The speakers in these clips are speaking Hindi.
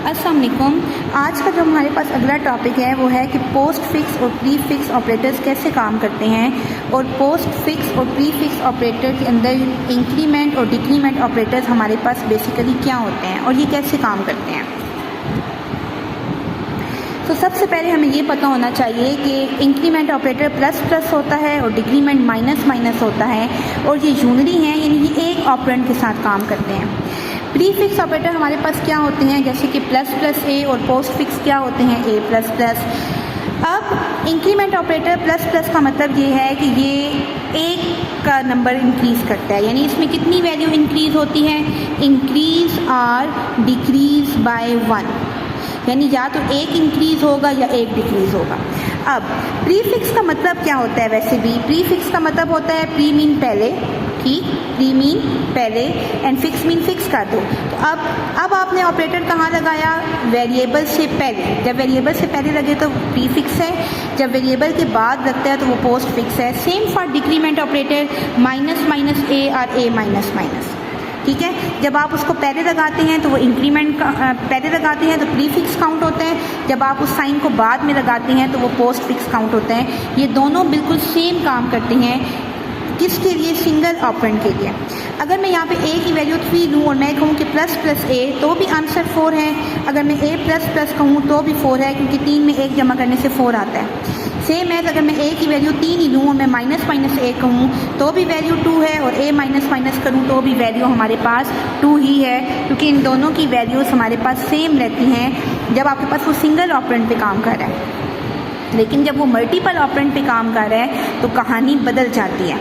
अस्सलाम वालेकुम। आज का जो हमारे पास अगला टॉपिक है वो है कि पोस्ट फिक्स और प्री फिक्स ऑपरेटर्स कैसे काम करते हैं और पोस्ट फिक्स और प्री फिक्स ऑपरेटर के अंदर इंक्रीमेंट और डिक्रीमेंट ऑपरेटर्स हमारे पास बेसिकली क्या होते हैं और ये कैसे काम करते हैं। तो सबसे पहले हमें ये पता होना चाहिए कि इंक्रीमेंट ऑपरेटर प्लस प्लस होता है और डिक्रीमेंट माइनस माइनस होता है और ये यूनरी हैं, यानी ये एक ऑपरेंड के साथ काम करते हैं। प्री फिक्स ऑपरेटर हमारे पास क्या होते हैं, जैसे कि प्लस प्लस ए, और पोस्ट फिक्स क्या होते हैं, ए प्लस प्लस। अब इंक्रीमेंट ऑपरेटर प्लस प्लस का मतलब ये है कि ये एक का नंबर इंक्रीज़ करता है, यानी इसमें कितनी वैल्यू इंक्रीज़ होती है, इंक्रीज़ आर डिक्रीज़ बाय 1, यानी या तो एक इंक्रीज़ होगा या एक डिक्रीज़ होगा। अब प्री फिक्स का मतलब क्या होता है, वैसे भी प्री फिक्स का मतलब होता है प्री मीन पहले, ठीक, प्री मीन पहले एंड फिक्स मीन फिक्स कर दो। तो अब आपने ऑपरेटर कहाँ लगाया, वेरिएबल से पहले। जब वेरिएबल से पहले लगे तो प्री फिक्स है, जब वेरिएबल के बाद लगता है तो वो पोस्ट फिक्स है। Same for decrement operator, minus minus A और ए माइनस माइनस, ठीक है। जब आप उसको पहले लगाते हैं तो वो इंक्रीमेंट का पहले लगाते हैं तो प्री फिक्स काउंट होता है, जब आप उस साइन को बाद में लगाते हैं तो वो पोस्ट फिक्स काउंट होता है। ये दोनों बिल्कुल सेम काम करते हैं, किसके लिए, सिंगल ऑपरेंड के लिए। अगर मैं यहाँ पे ए की वैल्यू 3 लूँ और मैं कहूँ कि प्लस प्लस ए, तो भी आंसर 4 है। अगर मैं ए प्लस प्लस कहूँ तो भी 4 है, क्योंकि 3 में 1 जमा करने से 4 आता है। सेम है, अगर मैं ए की वैल्यू 3 ही लूँ और मैं माइनस माइनस ए कहूँ तो भी वैल्यू 2 है, और ए माइनस माइनस करूँ तो भी वैल्यू हमारे पास 2 ही है, क्योंकि इन दोनों की वैल्यूज़ हमारे पास सेम रहती हैं जब आपके पास वो सिंगल ऑपरेंड पे काम कर रहा है। लेकिन जब वो मल्टीपल ऑपरेंड पे काम कर रहा है तो कहानी बदल जाती है।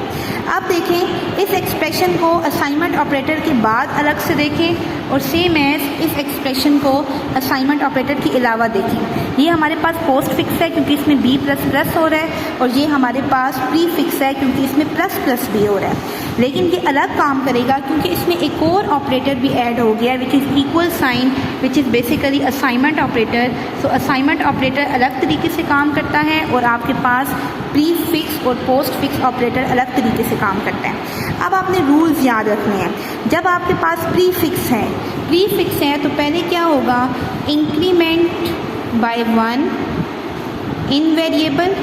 अब देखें इस एक्सप्रेशन को असाइनमेंट ऑपरेटर के बाद अलग से देखें और सेम एज इस एक्सप्रेशन को असाइनमेंट ऑपरेटर के अलावा देखें। ये हमारे पास पोस्ट फिक्स है क्योंकि इसमें बी प्लस प्लस हो रहा है, और ये हमारे पास प्री फिक्स है क्योंकि इसमें प्लस प्लस भी हो रहा है। लेकिन ये अलग काम करेगा क्योंकि इसमें एक और ऑपरेटर भी ऐड हो गया, which is equal sign, which is basically assignment operator. So assignment operator अलग तरीके से काम करता है और आपके पास प्री फिक्स और पोस्ट फिक्स ऑपरेटर अलग तरीके से काम करता है। अब आपने रूल्स याद रखने हैं। जब आपके पास प्री फिक्स है तो पहले क्या होगा, इंक्रीमेंट बाय 1 इन वेरिएबल,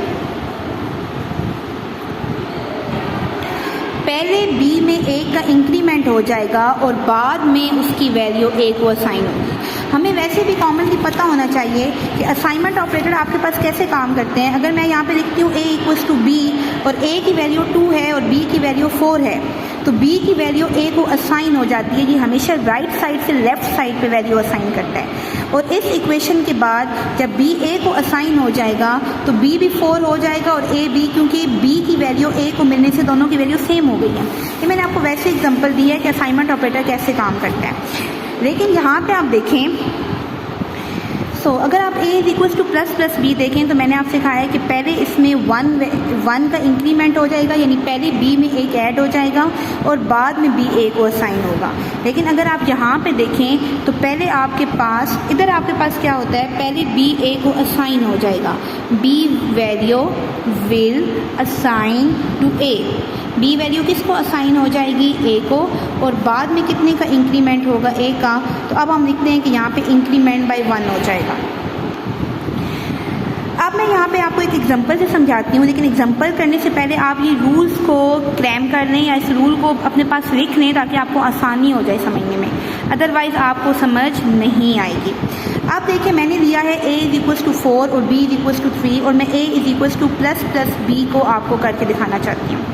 पहले बी में 1 का इंक्रीमेंट हो जाएगा और बाद में उसकी वैल्यू 1 को असाइन होगी। हमें वैसे भी कॉमनली पता होना चाहिए कि असाइनमेंट ऑपरेटर आपके पास कैसे काम करते हैं। अगर मैं यहाँ पे लिखती हूँ a इक्वल्स टू बी और a की वैल्यू 2 है और b की वैल्यू 4 है, तो b की वैल्यू a को असाइन हो जाती है। ये हमेशा राइट साइड से लेफ्ट साइड पे वैल्यू असाइन करता है। और इस इक्वेशन के बाद जब b a को असाइन हो जाएगा तो b भी 4 हो जाएगा और a b, क्योंकि b की वैल्यू a को मिलने से दोनों की वैल्यू सेम हो गई है। ये मैंने आपको वैसे एग्जांपल दी है कि असाइनमेंट ऑपरेटर कैसे काम करता है। लेकिन यहाँ पे आप देखें, अगर आप a is equals to plus plus b देखें तो मैंने आपसे कहा है कि पहले इसमें 1 का इंक्रीमेंट हो जाएगा, यानी पहले b में 1 ऐड हो जाएगा और बाद में b a को असाइन होगा। लेकिन अगर आप यहाँ पे देखें तो पहले आपके पास क्या होता है, पहले b a को असाइन हो जाएगा, b value will assign to a, b value किसको असाइन हो जाएगी, a को, और बाद में कितने का इंक्रीमेंट होगा, a का। तो अब हम लिखते हैं कि यहाँ पे इंक्रीमेंट बाय 1 हो जाएगा। अब मैं यहाँ पे आपको एक एग्जांपल से समझाती हूँ, लेकिन एग्जांपल करने से पहले आप ये रूल्स को क्रैम कर लें या इस रूल को अपने पास लिख लें ताकि आपको आसानी हो जाए समझने में, अदरवाइज़ आपको समझ नहीं आएगी। अब देखिए मैंने लिया है a इज इक्वल्स टू 4 और b इज इक्वल्स टू 3, और मैं a is equals to plus plus b को आपको करके दिखाना चाहती हूँ।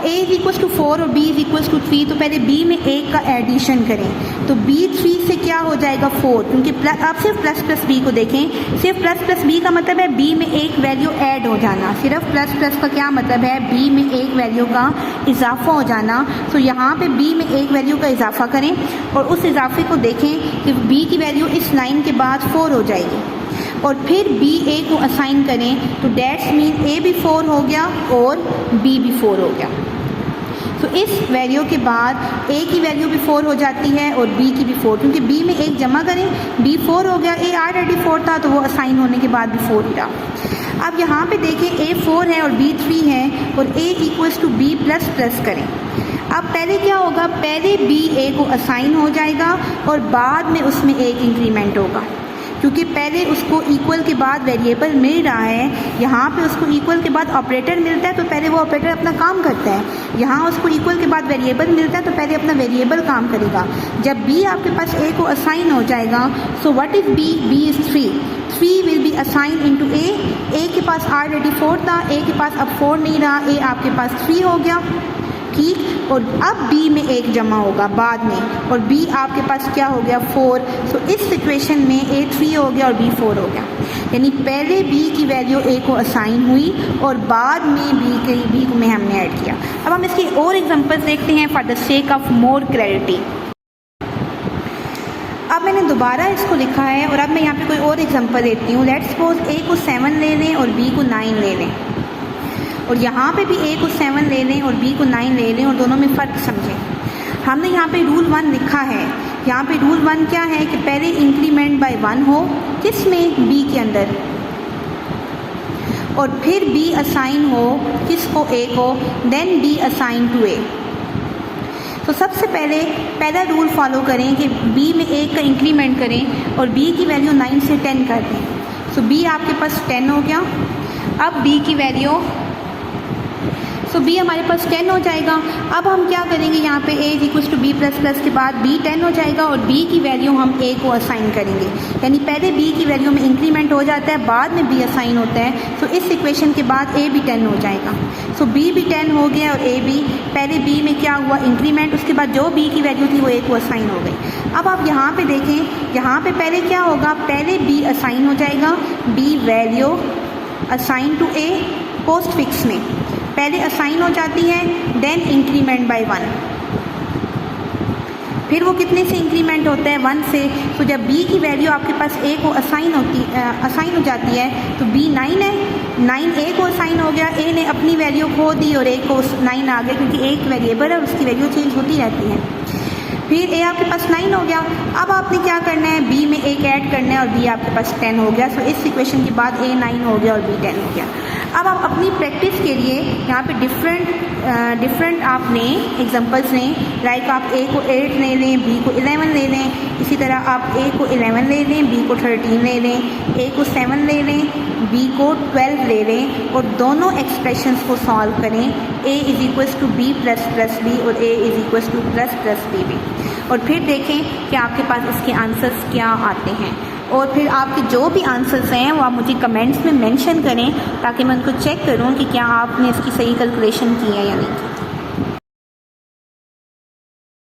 a इज इक्वल्स टू 4 और b इज इक्वल्स टू 3, तो पहले b में 1 का एडिशन करें तो b 3 से क्या हो जाएगा 4, क्योंकि आप सिर्फ प्लस प्लस b को देखें। सिर्फ प्लस प्लस b का मतलब है b में 1 वैल्यू ऐड हो जाना। सिर्फ प्लस प्लस का क्या मतलब है, b में 1 वैल्यू का इजाफा हो जाना। तो यहाँ पे b में 1 वैल्यू का इजाफा करें और उस इजाफे को देखें कि b की वैल्यू इस लाइन के बाद 4 हो जाएगी, और फिर b a को असाइन करें तो डेट्स मीन a भी 4 हो गया और b भी 4 हो गया। तो इस वैल्यू के बाद a की वैल्यू भी 4 हो जाती है और b की भी 4, क्योंकि b में 1 जमा करें b 4 हो गया, a ऑलरेडी 4 था तो वो असाइन होने के बाद भी 4 ही रहा। अब यहाँ पे देखें a 4 है और b 3 है और a equals to b plus plus करें। अब पहले क्या होगा, पहले बी ए को असाइन हो जाएगा और बाद में उसमें एक इंक्रीमेंट होगा, क्योंकि पहले उसको इक्वल के बाद वेरिएबल मिल रहा है, यहाँ पे उसको इक्वल के बाद ऑपरेटर मिलता है तो पहले वो ऑपरेटर अपना काम करता है, यहाँ उसको इक्वल के बाद वेरिएबल मिलता है तो पहले अपना वेरिएबल काम करेगा। जब बी आपके पास ए को असाइन हो जाएगा, so what is B, B is 3 will be assign into A के पास ऑलरेडी 4 था, ए के पास अब 4 नहीं रहा, ए आपके पास 3 हो गया, ठीक। और अब बी में एक जमा होगा बाद में, और बी आपके पास क्या हो गया 4। सो इस सिचुएशन में ए 3 हो गया और बी 4 हो गया, यानी पहले बी की वैल्यू ए को असाइन हुई और बाद में बी में हमने ऐड किया। अब हम इसकी और एग्जांपल्स देखते हैं for the sake of more clarity. अब मैंने दोबारा इसको लिखा है और अब मैं यहाँ पे कोई और एग्जांपल देती हूँ। लेट्स सपोज ए को 7 ले लें और बी को 9 ले लें, और यहाँ पे भी ए को 7 ले लें और बी को 9 ले लें और दोनों में फ़र्क समझें। हमने यहाँ पे रूल 1 लिखा है। यहाँ पे रूल 1 क्या है कि पहले इंक्रीमेंट बाय 1 हो, किस में, बी के अंदर, और फिर बी असाइन हो किसको, ए को, देन बी असाइन टू ए। तो सबसे पहले पहला रूल फॉलो करें कि बी में 1 का इंक्रीमेंट करें और बी की वैल्यू 9 से 10 कर दें। सो बी आपके पास 10 हो गया। अब बी की वैल्यू, सो बी हमारे पास 10 हो जाएगा। अब हम क्या करेंगे, यहाँ पे a is equal to b plus plus के बाद b 10 हो जाएगा और b की वैल्यू हम a को असाइन करेंगे, यानी पहले b की वैल्यू में इंक्रीमेंट हो जाता है, बाद में b असाइन होता है। तो इस इक्वेशन के बाद a भी 10 हो जाएगा। सो b भी 10 हो गया और a भी, पहले b में क्या हुआ इंक्रीमेंट, उसके बाद जो b की वैल्यू थी वो a को असाइन हो गई। अब आप यहाँ पे देखें, यहाँ पे पहले क्या होगा, पहले b असाइन हो जाएगा, b value assign to a postfix में पहले असाइन हो जाती है, देन इंक्रीमेंट बाय 1, फिर वो कितने से इंक्रीमेंट होता है, 1 से। तो जब b की वैल्यू आपके पास a को असाइन हो जाती है तो b 9 है, 9 a को असाइन हो गया, a ने अपनी वैल्यू खो दी और a को 9 आ गया, क्योंकि एक वेरिएबल है उसकी वैल्यू चेंज होती रहती है। फिर a आपके पास 9 हो गया। अब आपने क्या करना है, b में 1 ऐड करना है और b आपके पास 10 हो गया। सो इस इक्वेशन के बाद a 9 हो गया और b 10 हो गया। अब आप अपनी प्रैक्टिस के लिए यहाँ पे डिफरेंट आपने एग्जांपल्स लें, लाइक आप a को 8 ले लें, b को 11 ले लें, इसी तरह आप a को 11 ले लें, b को 13 ले लें, a को 7 ले लें, b को 12 ले लें और दोनों एक्सप्रेशंस को सॉल्व करें। a is equals to b plus plus B और a is equals to plus plus B भी, और फिर देखें कि आपके पास इसके आंसर्स क्या आते हैं। और फिर आपके जो भी आंसर्स हैं वो आप मुझे कमेंट्स में मेंशन करें ताकि मैं उनको चेक करूं कि क्या आपने इसकी सही कैलकुलेशन की है या नहीं।